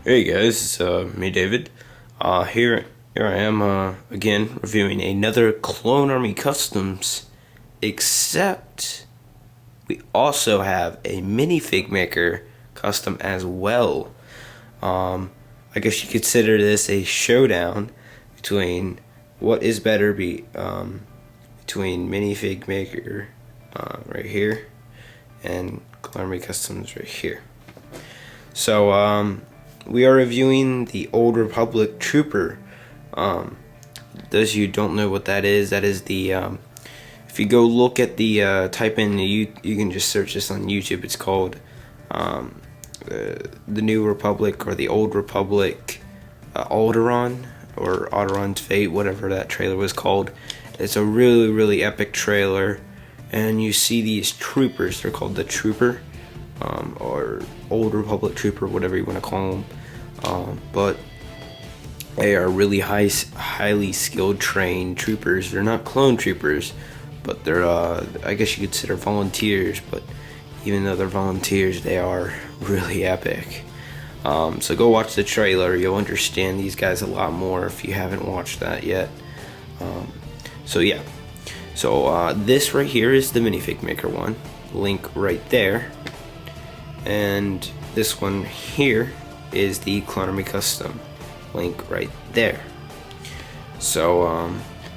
Hey guys, it's me David. Here I am again reviewing another Clone Army Customs, except we also have a Minifigmaker custom as well. I guess you consider this a showdown between what is better between Minifigmaker right here and Clone Army Customs right here. So we are reviewing the Old Republic Trooper. Those of you who don't know what that is the, if you go look at the, type in, you can just search this on YouTube. It's called the New Republic or the Old Republic Alderaan, or Alderaan's Fate, whatever that trailer was called. It's a really epic trailer, and you see these troopers. They're called the Trooper, or Old Republic Trooper, whatever you want to call them. But they are really highly skilled, trained troopers. They're not clone troopers, but they're I guess you could consider volunteers. But even though they're volunteers, they are really epic. So go watch the trailer. You'll understand these guys a lot more if you haven't watched that yet. So yeah. So this right here is the Minifigmaker one. Link right there. And this one here is the CloneArmyCustom. Link right there. So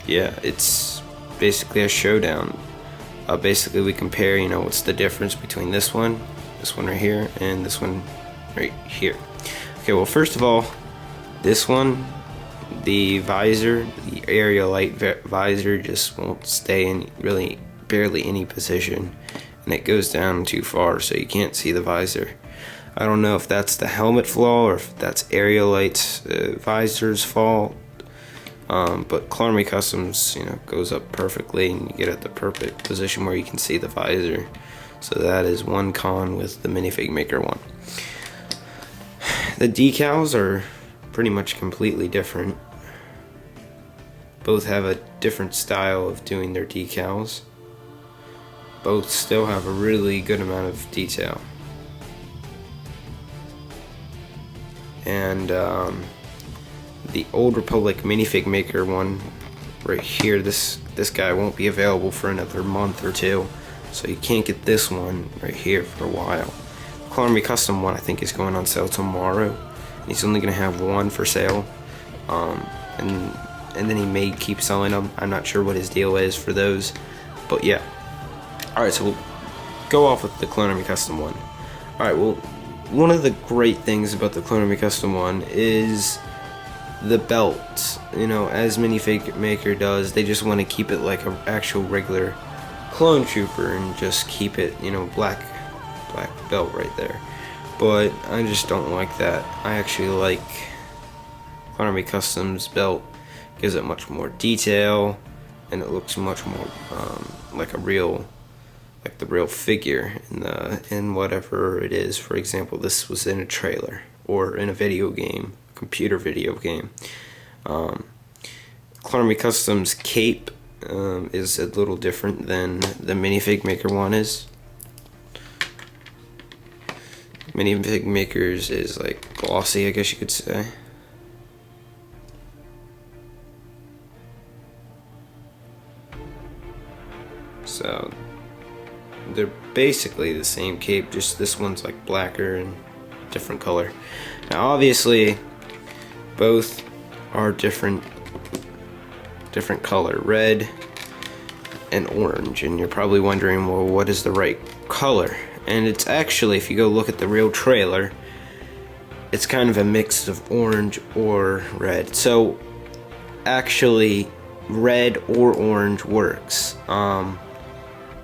yeah, it's basically a showdown. Basically we compare, what's the difference between this one right here, and this one right here. Okay, well, first of all, this one, the visor, the area light visor just won't stay in really barely any position, and it goes down too far so you can't see the visor. I don't know if that's the helmet flaw or if that's area light's visor's fault, but CloneArmyCustom's goes up perfectly and you get at the perfect position where you can see the visor. So that is one con with the Minifigmaker one. The decals are pretty much completely different. Both have a different style of doing their decals. Both still have a really good amount of detail. And the Old Republic Minifigmaker one right here, this guy won't be available for another month or two, so you can't get this one right here for a while. CloneArmyCustom one I think is going on sale tomorrow. He's only gonna have one for sale, and then he may keep selling them. I'm not sure what his deal is for those, but yeah. Alright, so we'll go off with the CloneArmyCustom one. Alright, well, one of the great things about the CloneArmyCustom one is the belt. As Minifigmaker does, they just want to keep it like an actual regular clone trooper and just keep it, black belt right there. But I just don't like that. I actually like CloneArmyCustom's belt. Gives it much more detail, and it looks much more like the real figure in whatever it is. For example, this was in a trailer or in a video game, computer video game. CloneArmyCustom's cape is a little different than the Minifigmaker one is. Minifigmaker's is like glossy, I guess you could say. So they're basically the same cape, just this one's like blacker and different color. Now obviously both are different color, red and orange, and you're probably wondering, well, what is the right color? And it's actually, if you go look at the real trailer, it's kind of a mix of orange or red. So actually red or orange works.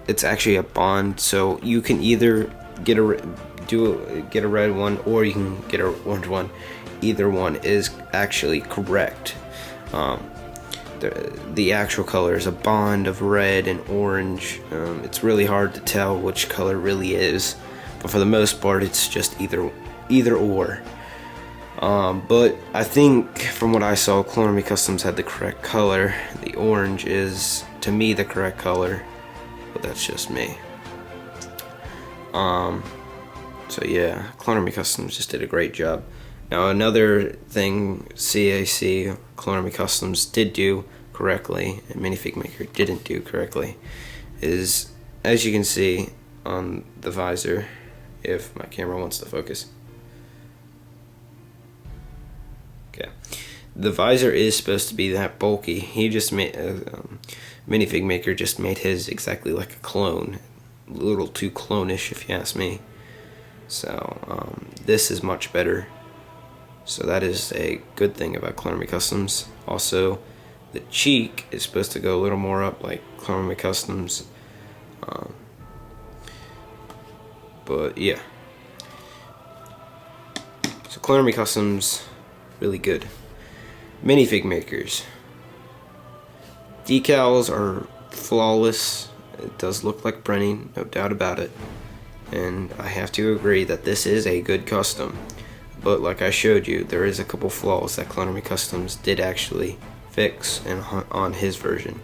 It's actually a bond, so you can either get a red one or you can get an orange one. Either one is actually correct. The actual color is a bond of red and orange. It's really hard to tell which color really is, but for the most part it's just either or. But I think from what I saw, CloneArmyCustoms had the correct color. The orange is, to me, the correct color, but that's just me. So yeah, CloneArmyCustom just did a great job. Now another thing CAC, Clone Army Customs, did do correctly, and Minifigmaker didn't do correctly, is, as you can see on the visor, if my camera wants to focus. Okay, the visor is supposed to be that bulky. He just made Minifigmaker just made his exactly like a clone, a little too clone-ish if you ask me. So this is much better. So that is a good thing about Clone Army Customs. Also, the cheek is supposed to go a little more up like Clone Army Customs. But yeah. So Clone Army Customs, really good. Minifigmakers. Decals are flawless. It does look like printing, no doubt about it. And I have to agree that this is a good custom. But like I showed you, there is a couple flaws that Clone Army Customs did actually fix on his version.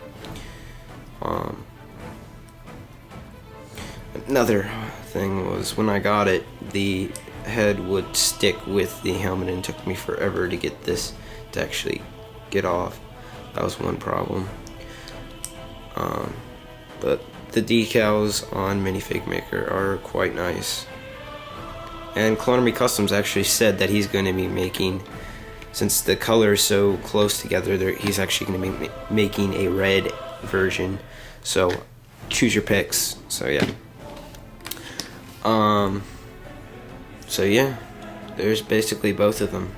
Another thing was when I got it, the head would stick with the helmet and it took me forever to get this to actually get off. That was one problem. But the decals on Minifigmaker are quite nice. And Clone Army Customs actually said that he's going to be making, since the color is so close together, he's actually going to be making a red version. So choose your picks. So yeah. So yeah, there's basically both of them.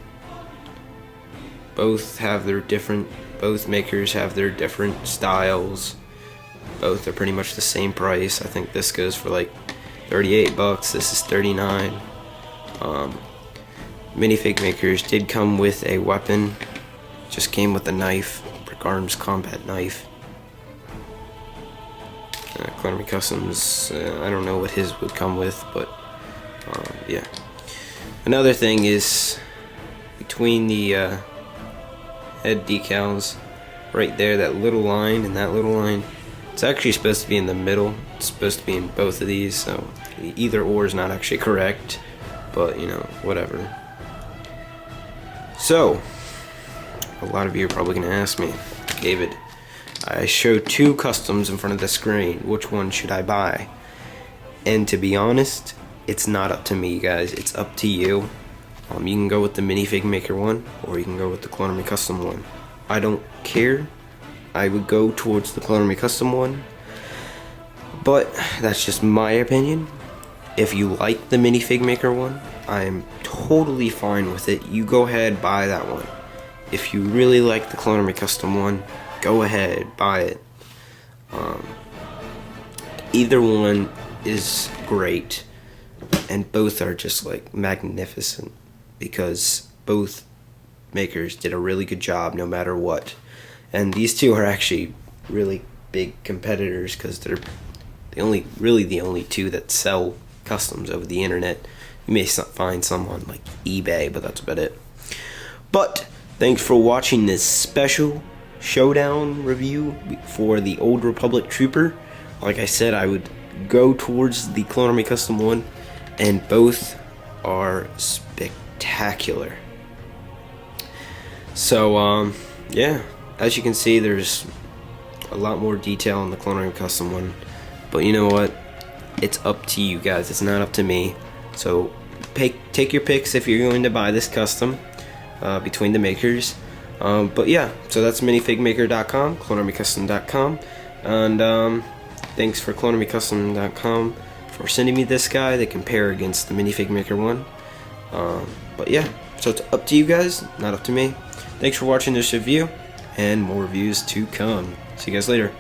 Both makers have their different styles. Both are pretty much the same price. I think this goes for like 38 bucks. This is 39. Minifigmakers did come with a weapon. Just came with a knife, Brick Arms combat knife. Clone Army Customs, I don't know what his would come with, but yeah. Another thing is between the head decals, right there, that little line and that little line, it's actually supposed to be in the middle. It's supposed to be in both of these, so either or is not actually correct, but you know, whatever. So, a lot of you are probably going to ask me, David, I showed two customs in front of the screen, which one should I buy? And to be honest, it's not up to me, guys, it's up to you. You can go with the Minifigmaker one, or you can go with the Clone Army Custom one. I don't care. I would go towards the Clone Army Custom one, but that's just my opinion. If you like the Minifigmaker one, I'm totally fine with it. You go ahead, buy that one. If you really like the Clone Army Custom one, go ahead, buy it. Either one is great, and both are just like magnificent, because both makers did a really good job no matter what. And these two are actually really big competitors, because they're really the only two that sell customs over the internet. You may find some on like eBay, but that's about it. But thanks for watching this special showdown review for the Old Republic Trooper. Like I said, I would go towards the Clone Army Custom one, and both are spectacular. So yeah, as you can see, there's a lot more detail on the Clone Army Custom one, but you know what, it's up to you guys, it's not up to me. So take your picks if you're going to buy this custom between the makers. But yeah, so that's minifigmaker.com, clonearmycustom.com, and thanks for clonearmycustom.com for sending me this guy. They compare against the Minifigmaker one. But yeah, so it's up to you guys, not up to me. Thanks for watching this review, and more reviews to come. See you guys later.